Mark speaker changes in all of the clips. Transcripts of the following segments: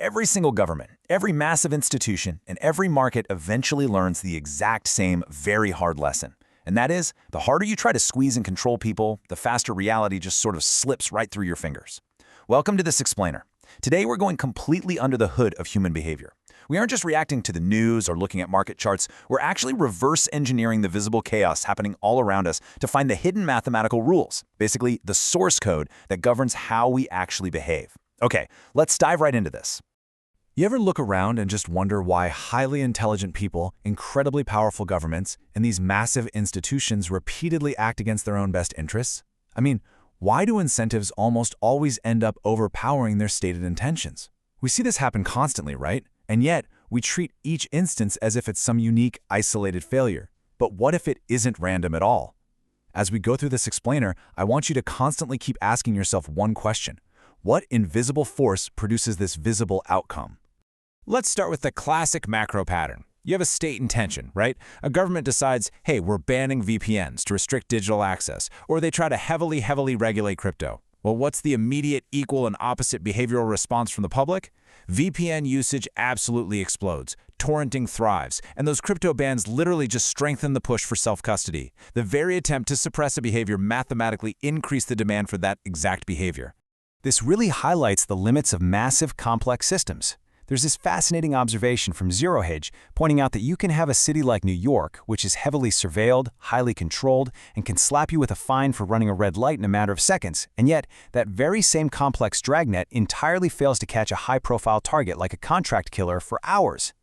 Speaker 1: Every single government, every massive institution, and every market eventually learns the exact same very hard lesson. And that is, the harder you try to squeeze and control people, the faster reality just sort of slips right through your fingers. Welcome to this explainer. Today we're going completely under the hood of human behavior. We aren't just reacting to the news or looking at market charts, we're actually reverse engineering the visible chaos happening all around us to find the hidden mathematical rules, basically the source code that governs how we actually behave. Okay, let's dive right into this. You ever look around and just wonder why highly intelligent people, incredibly powerful governments, and these massive institutions repeatedly act against their own best interests? I mean, why do incentives almost always end up overpowering their stated intentions? We see this happen constantly, right? And yet, we treat each instance as if it's some unique, isolated failure. But what if it isn't random at all? As we go through this explainer, I want you to constantly keep asking yourself one question. What invisible force produces this visible outcome? Let's start with the classic macro pattern. You have a state intention, right? A government decides, hey, we're banning VPNs to restrict digital access, or they try to heavily regulate crypto. Well, what's the immediate, equal, and opposite behavioral response from the public? VPN usage absolutely explodes, torrenting thrives, and those crypto bans literally just strengthen the push for self-custody. The very attempt to suppress a behavior mathematically increase the demand for that exact behavior. This really highlights the limits of massive, complex systems. There's this fascinating observation from Zero Hedge pointing out that you can have a city like New York, which is heavily surveilled, highly controlled, and can slap you with a fine for running a red light in a matter of seconds, and yet that very same complex dragnet entirely fails to catch a high-profile target like a contract killer for hours.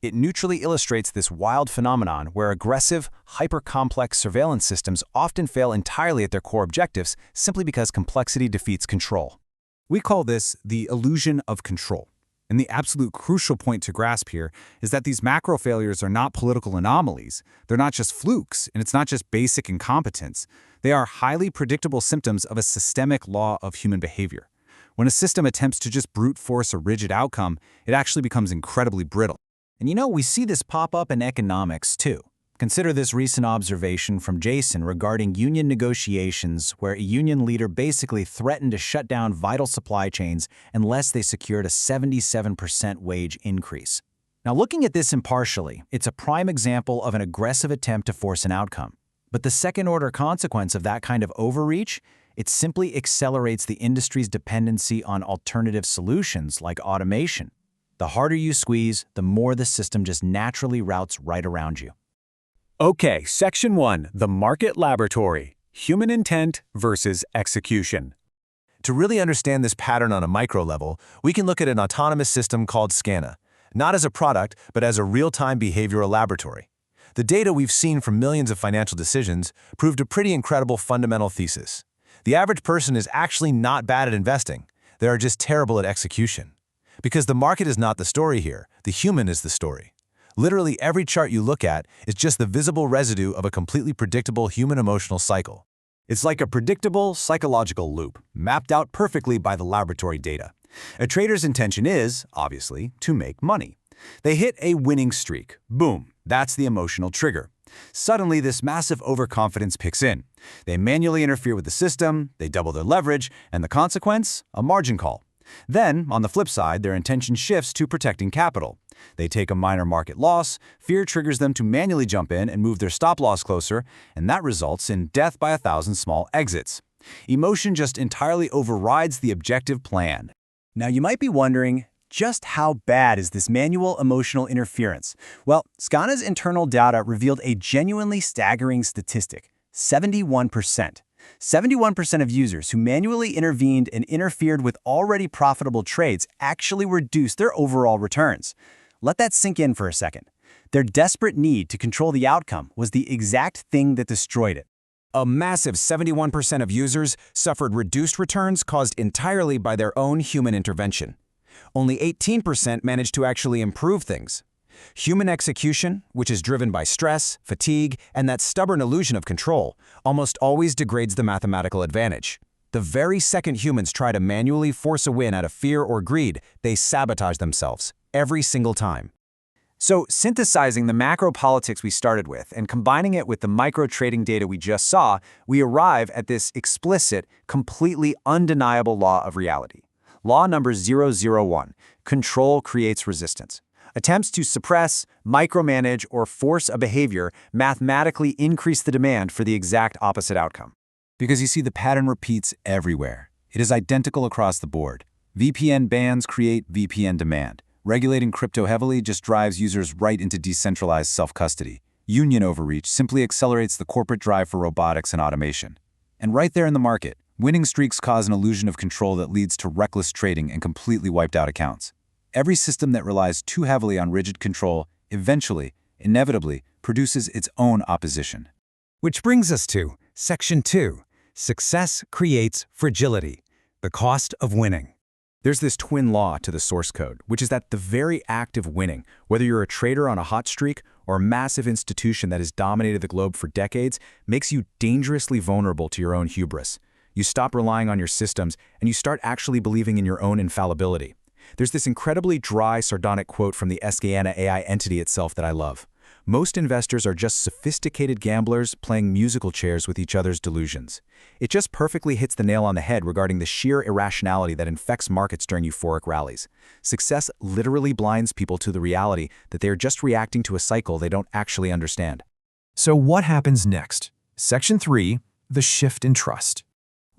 Speaker 1: It neutrally illustrates this wild phenomenon where aggressive, hyper-complex surveillance systems often fail entirely at their core objectives simply because complexity defeats control. We call this the illusion of control. And the absolute crucial point to grasp here is that these macro failures are not political anomalies. They're not just flukes, and it's not just basic incompetence. They are highly predictable symptoms of a systemic law of human behavior. When a system attempts to just brute force a rigid outcome, it actually becomes incredibly brittle. And we see this pop up in economics too. Consider this recent observation from Jason regarding union negotiations where a union leader basically threatened to shut down vital supply chains unless they secured a 77% wage increase. Now, looking at this impartially, it's a prime example of an aggressive attempt to force an outcome. But the second-order consequence of that kind of overreach, it simply accelerates the industry's dependency on alternative solutions like automation. The harder you squeeze, the more the system just naturally routes right around you.
Speaker 2: Okay, Section 1, the market laboratory, human intent versus execution.
Speaker 1: To really understand this pattern on a micro level, we can look at an autonomous system called Scana, not as a product, but as a real-time behavioral laboratory. The data we've seen from millions of financial decisions proved a pretty incredible fundamental thesis. The average person is actually not bad at investing. They are just terrible at execution. Because the market is not the story here, the human is the story. Literally every chart you look at is just the visible residue of a completely predictable human emotional cycle. It's like a predictable psychological loop, mapped out perfectly by the laboratory data. A trader's intention is, obviously, to make money. They hit a winning streak. Boom, that's the emotional trigger. Suddenly, this massive overconfidence picks in. They manually interfere with the system, they double their leverage, and the consequence? A margin call. Then, on the flip side, their intention shifts to protecting capital. They take a minor market loss, fear triggers them to manually jump in and move their stop loss closer, and that results in death by 1,000 small exits. Emotion just entirely overrides the objective plan. Now you might be wondering, just how bad is this manual emotional interference? Well, Scana's internal data revealed a genuinely staggering statistic, 71%. 71% of users who manually intervened and interfered with already profitable trades actually reduced their overall returns. Let that sink in for a second. Their desperate need to control the outcome was the exact thing that destroyed it.
Speaker 2: A massive 71% of users suffered reduced returns caused entirely by their own human intervention. Only 18% managed to actually improve things. Human execution, which is driven by stress, fatigue, and that stubborn illusion of control, almost always degrades the mathematical advantage. The very second humans try to manually force a win out of fear or greed, they sabotage themselves, every single time. So, synthesizing the macro politics we started with and combining it with the micro trading data we just saw, we arrive at this explicit, completely undeniable law of reality. Law number 001.
Speaker 1: control creates resistance. Attempts to suppress, micromanage, or force a behavior mathematically increase the demand for the exact opposite outcome. Because you see, the pattern repeats everywhere. It is identical across the board. VPN bans create VPN demand. Regulating crypto heavily just drives users right into decentralized self-custody. Union overreach simply accelerates the corporate drive for robotics and automation. And right there in the market, winning streaks cause an illusion of control that leads to reckless trading and completely wiped out accounts. Every system that relies too heavily on rigid control eventually, inevitably, produces its own opposition.
Speaker 2: Which brings us to Section 2. Success creates fragility. The cost of winning.
Speaker 1: There's this twin law to the source code, which is that the very act of winning, whether you're a trader on a hot streak or a massive institution that has dominated the globe for decades, makes you dangerously vulnerable to your own hubris. You stop relying on your systems, and you start actually believing in your own infallibility. There's this incredibly dry, sardonic quote from the Escayana AI entity itself that I love. Most investors are just sophisticated gamblers playing musical chairs with each other's delusions. It just perfectly hits the nail on the head regarding the sheer irrationality that infects markets during euphoric rallies. Success literally blinds people to the reality that they are just reacting to a cycle they don't actually understand.
Speaker 3: So what happens next? Section 3, the shift in trust.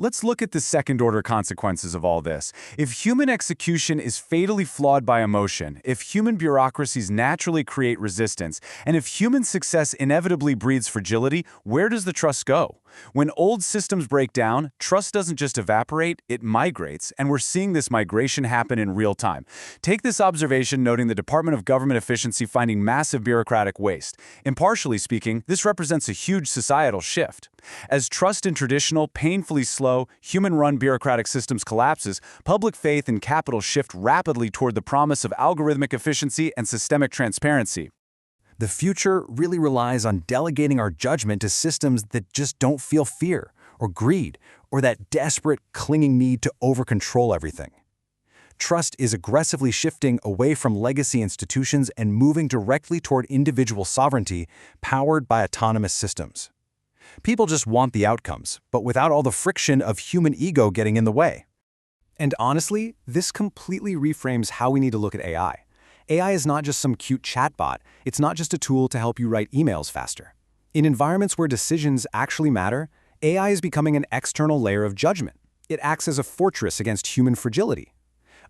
Speaker 1: Let's look at the second-order consequences of all this. If human execution is fatally flawed by emotion, if human bureaucracies naturally create resistance, and if human success inevitably breeds fragility, where does the trust go? When old systems break down, trust doesn't just evaporate, it migrates, and we're seeing this migration happen in real time. Take this observation noting the Department of Government Efficiency finding massive bureaucratic waste. Impartially speaking, this represents a huge societal shift. As trust in traditional, painfully slow, human-run bureaucratic systems collapses, public faith and capital shift rapidly toward the promise of algorithmic efficiency and systemic transparency. The future really relies on delegating our judgment to systems that just don't feel fear or greed or that desperate, clinging need to over-control everything. Trust is aggressively shifting away from legacy institutions and moving directly toward individual sovereignty powered by autonomous systems. People just want the outcomes, but without all the friction of human ego getting in the way. And honestly, this completely reframes how we need to look at AI. AI is not just some cute chatbot. It's not just a tool to help you write emails faster. In environments where decisions actually matter, AI is becoming an external layer of judgment. It acts as a fortress against human fragility.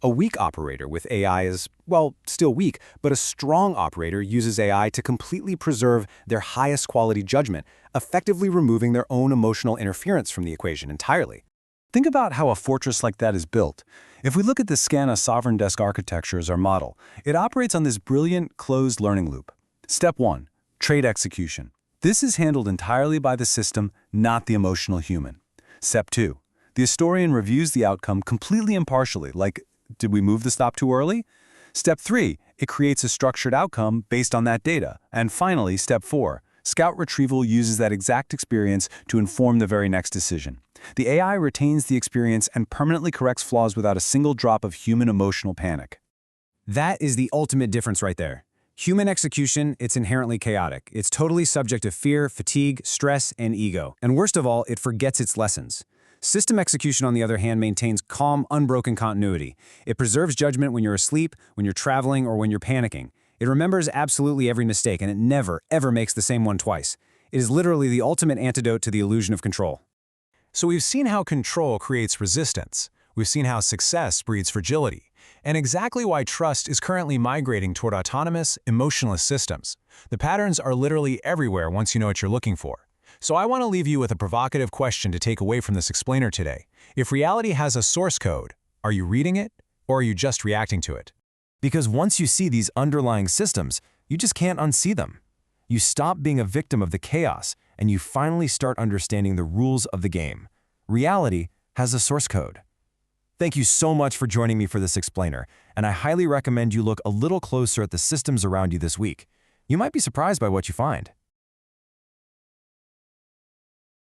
Speaker 1: A weak operator with AI is, well, still weak, but a strong operator uses AI to completely preserve their highest quality judgment, effectively removing their own emotional interference from the equation entirely. Think about how a fortress like that is built. If we look at the Scana Sovereign Desk architecture as our model, it operates on this brilliant closed learning loop. Step 1. Trade execution. This is handled entirely by the system, not the emotional human. Step 2. The historian reviews the outcome completely impartially, like, did we move the stop too early? Step 3. It creates a structured outcome based on that data. And finally, Step 4. Scout retrieval uses that exact experience to inform the very next decision. The AI retains the experience and permanently corrects flaws without a single drop of human emotional panic.
Speaker 2: That is the ultimate difference right there. Human execution, it's inherently chaotic. It's totally subject to fear, fatigue, stress, and ego. And worst of all, it forgets its lessons. System execution, on the other hand, maintains calm, unbroken continuity. It preserves judgment when you're asleep, when you're traveling, or when you're panicking. It remembers absolutely every mistake, and it never, ever makes the same one twice. It is literally the ultimate antidote to the illusion of control.
Speaker 3: So we've seen how control creates resistance. We've seen how success breeds fragility. And exactly why trust is currently migrating toward autonomous, emotionless systems. The patterns are literally everywhere once you know what you're looking for. So I want to leave you with a provocative question to take away from this explainer today. If reality has a source code, are you reading it, or are you just reacting to it?
Speaker 1: Because once you see these underlying systems, you just can't unsee them. You stop being a victim of the chaos, and you finally start understanding the rules of the game. Reality has a source code. Thank you so much for joining me for this explainer, and I highly recommend you look a little closer at the systems around you this week. You might be surprised by what you find.